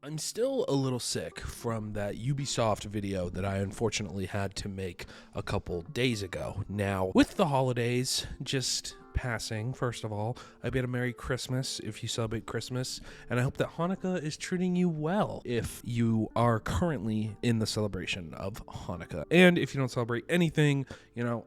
I'm still a little sick from that Ubisoft video that I unfortunately had to make a couple days ago. Now, with the holidays just passing, first of all, I bid a Merry Christmas if you celebrate Christmas, and I hope that Hanukkah is treating you well if you are currently in the celebration of Hanukkah. And if you don't celebrate anything,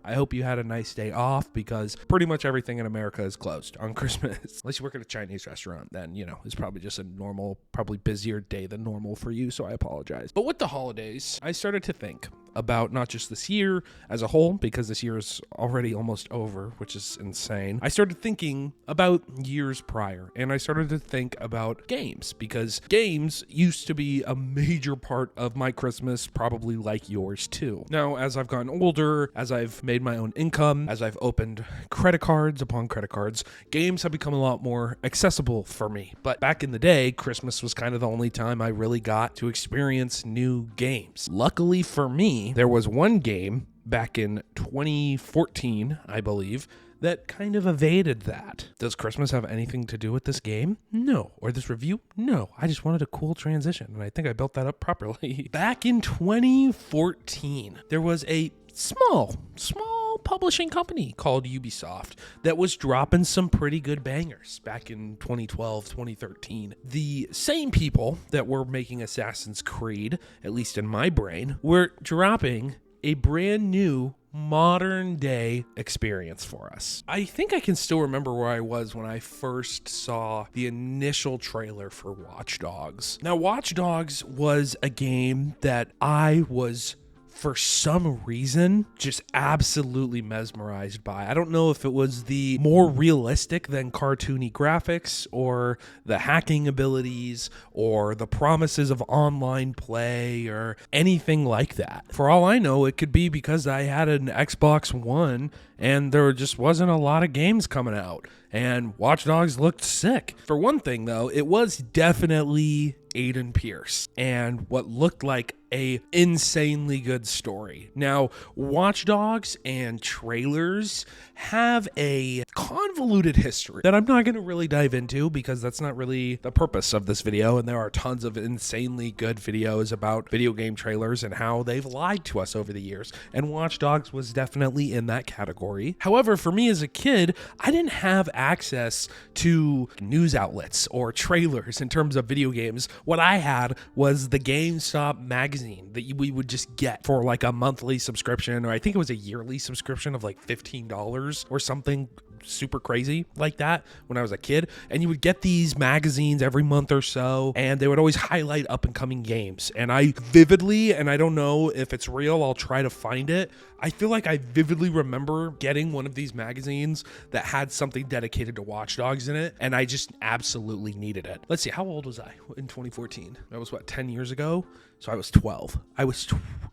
I hope you had a nice day off, because pretty much everything in America is closed on Christmas. Unless you work at a Chinese restaurant, then, it's probably just a normal, probably busier day than normal for you, so I apologize. But with the holidays, I started to think about not just this year as a whole, because this year is already almost over, which is insane. I started thinking about years prior, and I started to think about games, because games used to be a major part of my Christmas, probably like yours too. Now, as I've gotten older, as I've made my own income, as I've opened credit cards upon credit cards, games have become a lot more accessible for me. But back in the day, Christmas was kind of the only time I really got to experience new games. Luckily for me, there was one game back in 2014, I believe, that kind of evaded that. Does Christmas have anything to do with this game? No. Or this review? No. I just wanted a cool transition, and I think I built that up properly. Back in 2014, there was a small publishing company called Ubisoft that was dropping some pretty good bangers back in 2012, 2013. The same people that were making Assassin's Creed, at least in my brain, were dropping a brand new modern day experience for us. I think I can still remember where I was when I first saw the initial trailer for Watch Dogs. Now, Watch Dogs was a game that I was, for some reason, just absolutely mesmerized by. I don't know if it was the more realistic than cartoony graphics, or the hacking abilities, or the promises of online play, or anything like that. For all I know, it could be because I had an Xbox One and there just wasn't a lot of games coming out, and Watch Dogs looked sick. For one thing, though, it was definitely Aiden Pierce and what looked like a insanely good story. Now, Watch Dogs and trailers have a convoluted history that I'm not going to really dive into, because that's not really the purpose of this video, and there are tons of insanely good videos about video game trailers and how they've lied to us over the years, and Watch Dogs was definitely in that category. However, for me as a kid, I didn't have access to news outlets or trailers in terms of video games. What I had was the GameStop magazine that we would just get for like a monthly subscription, or I think it was a yearly subscription of like $15 or something super crazy like that when I was a kid. And you would get these magazines every month or so, and they would always highlight up and coming games. And I vividly, and I don't know if it's real, I'll try to find it, I feel like I vividly remember getting one of these magazines that had something dedicated to Watch Dogs in it, and I just absolutely needed it. Let's see, how old was I in 2014? That was 10 years ago? So I was 12. I was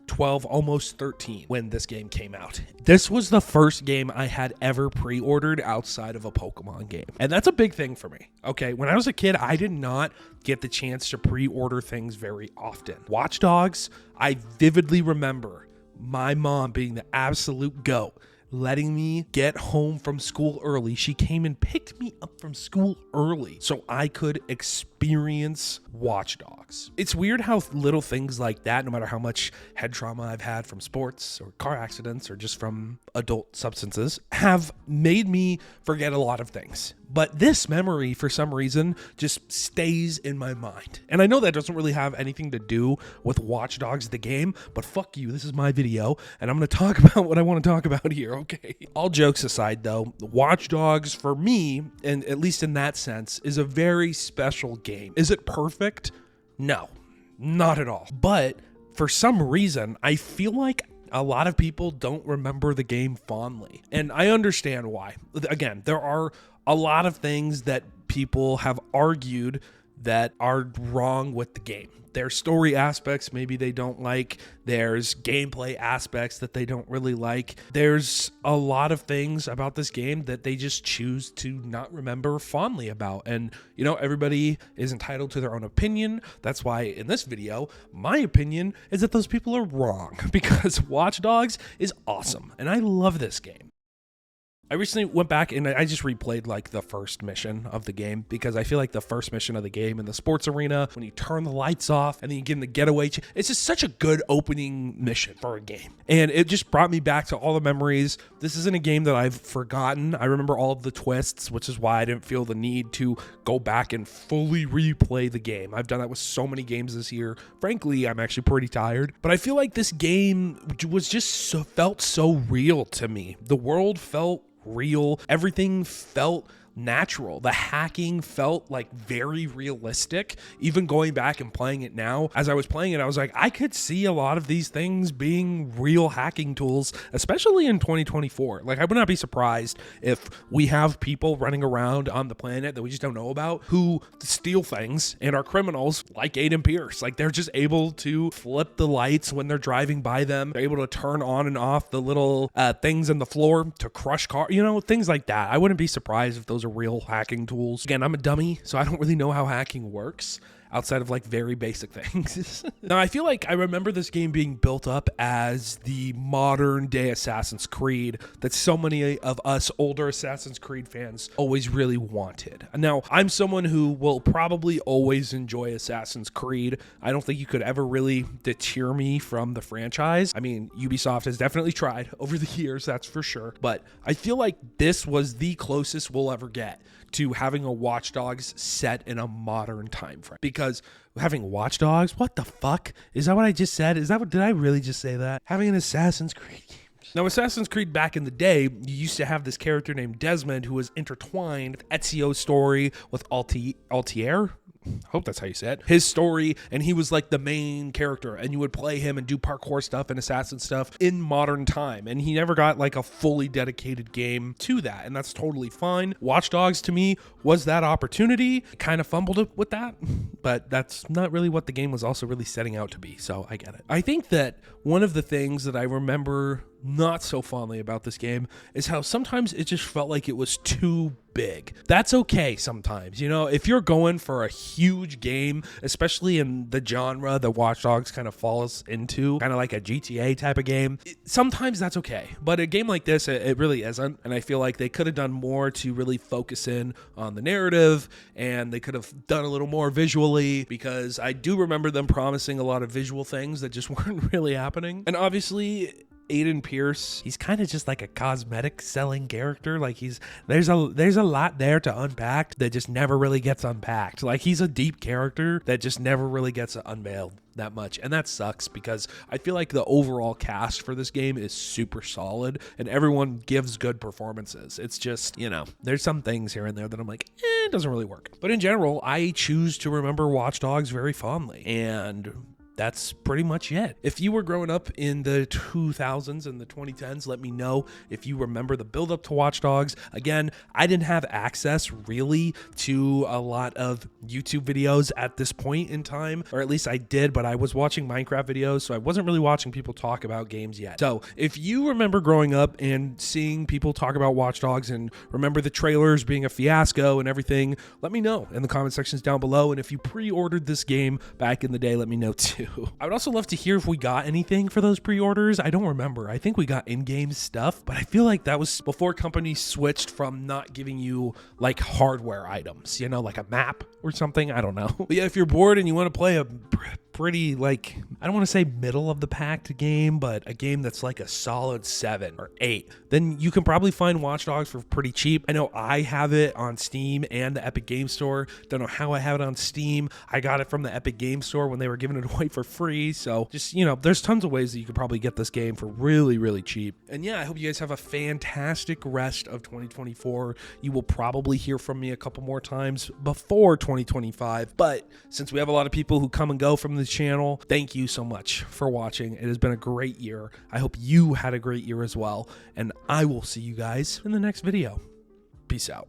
12, almost 13 when this game came out. This was the first game I had ever pre-ordered outside of a Pokemon game. And that's a big thing for me. Okay, when I was a kid, I did not get the chance to pre-order things very often. Watch Dogs, I vividly remember my mom being the absolute goat, letting me get home from school early. She came and picked me up from school early so I could experience Watch Dogs. It's weird how little things like that, no matter how much head trauma I've had from sports or car accidents or just from adult substances, have made me forget a lot of things. But this memory, for some reason, just stays in my mind. And I know that doesn't really have anything to do with Watch Dogs the game, but fuck you, this is my video, and I'm going to talk about what I want to talk about here, okay? All jokes aside, though, Watch Dogs, for me, and at least in that sense, is a very special game. Is it perfect? No, not at all. But for some reason, I feel like a lot of people don't remember the game fondly. And I understand why. Again, there are a lot of things that people have argued that are wrong with the game. There's story aspects maybe they don't like. There's gameplay aspects that they don't really like. There's a lot of things about this game that they just choose to not remember fondly about. And, everybody is entitled to their own opinion. That's why in this video, my opinion is that those people are wrong, because Watch Dogs is awesome, and I love this game. I recently went back and I just replayed like the first mission of the game because I feel like the first mission of the game in the sports arena, when you turn the lights off and then you get in the getaway, it's just such a good opening mission for a game. And it just brought me back to all the memories. This isn't a game that I've forgotten. I remember all of the twists, which is why I didn't feel the need to go back and fully replay the game. I've done that with so many games this year. Frankly, I'm actually pretty tired, but I feel like this game was just felt so real to me. The world felt real. Everything felt natural. The hacking felt like very realistic. Even going back and playing it now, as I was playing it, I was like, I could see a lot of these things being real hacking tools, especially in 2024. Like, I would not be surprised if we have people running around on the planet that we just don't know about who steal things and are criminals like Aiden Pierce. Like, they're just able to flip the lights when they're driving by them. They're able to turn on and off the little things in the floor to crush cars, things like that. I wouldn't be surprised if those are real hacking tools. Again, I'm a dummy, so I don't really know how hacking works outside of like very basic things. Now, I feel like I remember this game being built up as the modern day Assassin's Creed that so many of us older Assassin's Creed fans always really wanted. Now, I'm someone who will probably always enjoy Assassin's Creed. I don't think you could ever really deter me from the franchise. I mean, Ubisoft has definitely tried over the years, that's for sure. But I feel like this was the closest we'll ever get to having a Watch Dogs set in a modern time frame. Because having Watch Dogs, what the fuck? Is that what I just said? Did I really just say that? Having an Assassin's Creed game. Now, Assassin's Creed back in the day, you used to have this character named Desmond who was intertwined with Ezio's story, with Altair. I hope that's how you say it, his story, and he was like the main character, and you would play him and do parkour stuff and assassin stuff in modern time, and he never got like a fully dedicated game to that, and that's totally fine. Watch Dogs to me was that opportunity. Kind of fumbled it with that, but that's not really what the game was also really setting out to be, so I get it. I think that one of the things that I remember not so fondly about this game is how sometimes it just felt like it was too big. That's okay sometimes, if you're going for a huge game, especially in the genre that Watch Dogs kind of falls into, kind of like a GTA type of game, sometimes that's okay. But a game like this, it really isn't, and I feel like they could have done more to really focus in on the narrative, and they could have done a little more visually, because I do remember them promising a lot of visual things that just weren't really happening. And obviously, Aiden Pierce, he's kind of just like a cosmetic selling character. Like there's a lot there to unpack that just never really gets unpacked. Like, he's a deep character that just never really gets unveiled that much, and that sucks because I feel like the overall cast for this game is super solid and everyone gives good performances. It's just, there's some things here and there that I'm like, it doesn't really work. But in general, I choose to remember Watch Dogs very fondly, and that's pretty much it. If you were growing up in the 2000s and the 2010s, let me know if you remember the build up to Watch Dogs. Again, I didn't have access really to a lot of YouTube videos at this point in time, or at least I did, but I was watching Minecraft videos, so I wasn't really watching people talk about games yet. So if you remember growing up and seeing people talk about Watch Dogs and remember the trailers being a fiasco and everything, let me know in the comment sections down below. And if you pre-ordered this game back in the day, let me know too. I would also love to hear if we got anything for those pre-orders. I don't remember. I think we got in-game stuff, but I feel like that was before companies switched from not giving you like hardware items, like a map or something. I don't know. But yeah, if you're bored and you want to play a pretty, like, I don't want to say middle of the pack game, but a game that's like a solid 7 or 8, then you can probably find Watch Dogs for pretty cheap. I know I have it on Steam and the Epic Game Store. Don't know how I have it on Steam. I got it from the Epic Game Store when they were giving it away for free. So just, there's tons of ways that you could probably get this game for really, really cheap. And yeah, I hope you guys have a fantastic rest of 2024. You will probably hear from me a couple more times before 2025. But since we have a lot of people who come and go from the channel, thank you so much for watching. It has been a great year. I hope you had a great year as well, and I will see you guys in the next video. Peace out.